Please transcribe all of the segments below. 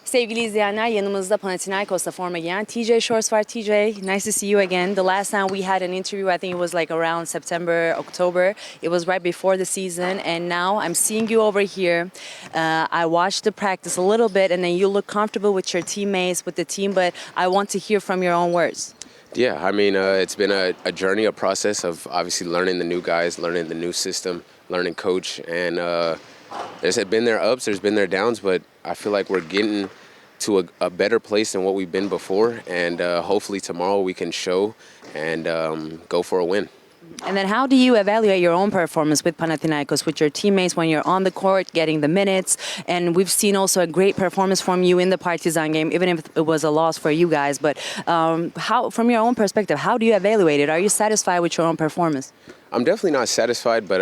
Sevgili izleyenler, yanımızda Panathinaikos'ta forma giyen TJ Shorts var. TJ, nice to see you again. The last time we had an interview, I think it was like around September, October. It was right before the season, and now I'm seeing you over here. I watched the practice a little bit, and then you look comfortable with your teammates, with the team, but I want to hear from your own words. Yeah, I mean, it's been a journey, a process of obviously learning the new guys, learning the new system, learning coach, and there's been their ups, there's been their downs, but I feel like we're getting to a better place than what we've been before, and hopefully tomorrow we can show and go for a win. And then how do you evaluate your own performance with Panathinaikos, with your teammates when you're on the court, getting the minutes? And we've seen also a great performance from you in the Partizan game, even if it was a loss for you guys. But how, from your own perspective, how do you evaluate it? Are you satisfied with your own performance? I'm definitely not satisfied, but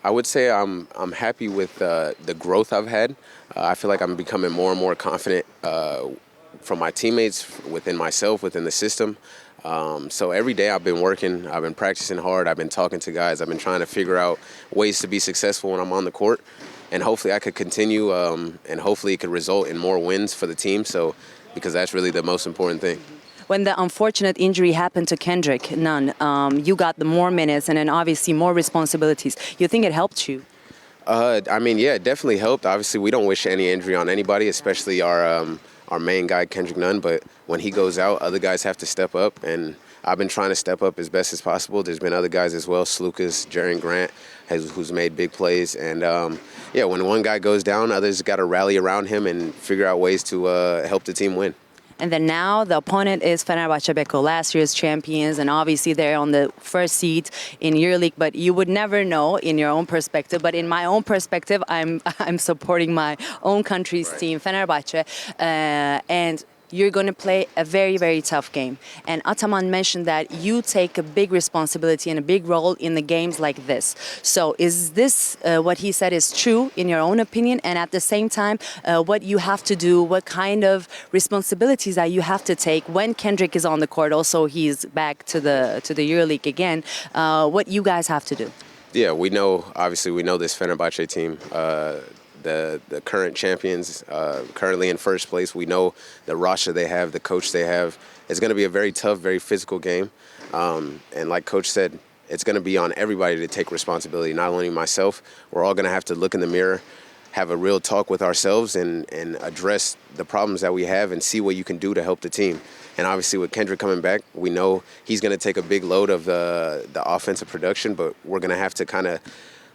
I would say I'm happy with the growth I've had. I feel like I'm becoming more and more confident from my teammates, within myself, within the system. So every day I've been working, I've been practicing hard, I've been talking to guys, I've been trying to figure out ways to be successful when I'm on the court. And hopefully I could continue and hopefully it could result in more wins for the team. So, because that's really the most important thing. When the unfortunate injury happened to Kendrick Nunn, you got the more minutes and then obviously more responsibilities. You think it helped you? I mean, yeah, it definitely helped. Obviously, we don't wish any injury on anybody, especially our main guy, Kendrick Nunn. But when he goes out, other guys have to step up, and I've been trying to step up as best as possible. There's been other guys as well, Slukas, Jaren Grant, who's made big plays. And, yeah, when one guy goes down, others got to rally around him and figure out ways to help the team win. And then now the opponent is Fenerbahçe Beko, last year's champions, and obviously they're on the first seat in EuroLeague. But you would never know in your own perspective. But in my own perspective, I'm supporting my own country's team, Fenerbahçe, and you're going to play a very, very tough game. And Ataman mentioned that you take a big responsibility and a big role in the games like this. So is this what he said is true in your own opinion? And at the same time, what you have to do, what kind of responsibilities that you have to take when Kendrick is on the court, also he's back to the EuroLeague again, what you guys have to do? Yeah, we know, obviously we know this Fenerbahçe team. The current champions, currently in first place. We know the roster they have, the coach they have. It's going to be a very tough, very physical game. And like Coach said, it's going to be on everybody to take responsibility, not only myself. We're all going to have to look in the mirror, have a real talk with ourselves and address the problems that we have and see what you can do to help the team. And obviously with Kendrick coming back, we know he's going to take a big load of the offensive production, but we're going to have to kind of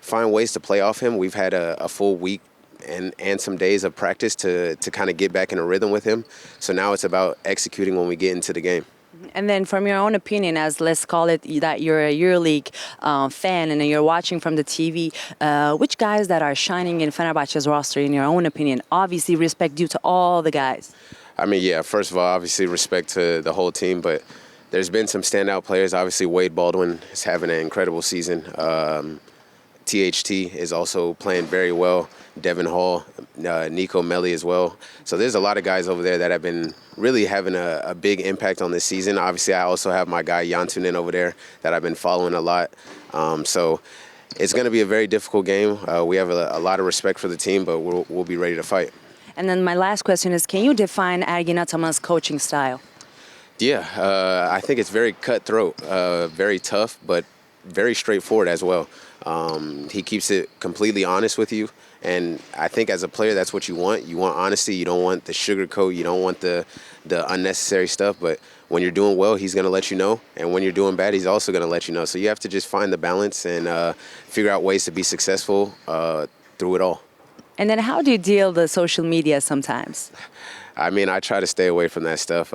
find ways to play off him. We've had a full week and some days of practice to kind of get back in a rhythm with him. So now it's about executing when we get into the game. And then from your own opinion, as let's call it that you're a EuroLeague fan and you're watching from the TV, which guys that are shining in Fenerbahçe's roster, in your own opinion? Obviously respect due to all the guys. I mean, yeah, first of all, obviously respect to the whole team, but there's been some standout players. Obviously Wade Baldwin is having an incredible season. THT is also playing very well. Devin Hall, Nico Melli as well. So there's a lot of guys over there that have been really having a big impact on this season. Obviously, I also have my guy Yantunen over there that I've been following a lot. So it's going to be a very difficult game. We have a lot of respect for the team, but we'll be ready to fight. And then my last question is, can you define Ergin Ataman's coaching style? Yeah, I think it's very cutthroat, very tough, but very straightforward as well. He keeps it completely honest with you, and I think as a player that's what you want. You want honesty, you don't want the sugarcoat, you don't want the unnecessary stuff, but when you're doing well, he's going to let you know, and when you're doing bad, he's also going to let you know. So you have to just find the balance and figure out ways to be successful through it all. And then how do you deal with the social media sometimes? I mean, I try to stay away from that stuff.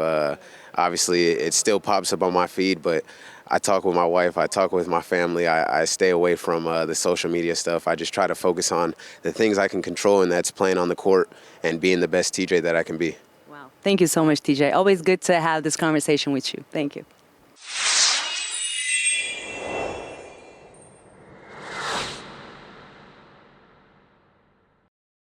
Obviously, it still pops up on my feed, but I talk with my wife, I talk with my family, I stay away from the social media stuff. I just try to focus on the things I can control, and that's playing on the court and being the best TJ that I can be. Wow. Thank you so much, TJ. Always good to have this conversation with you. Thank you.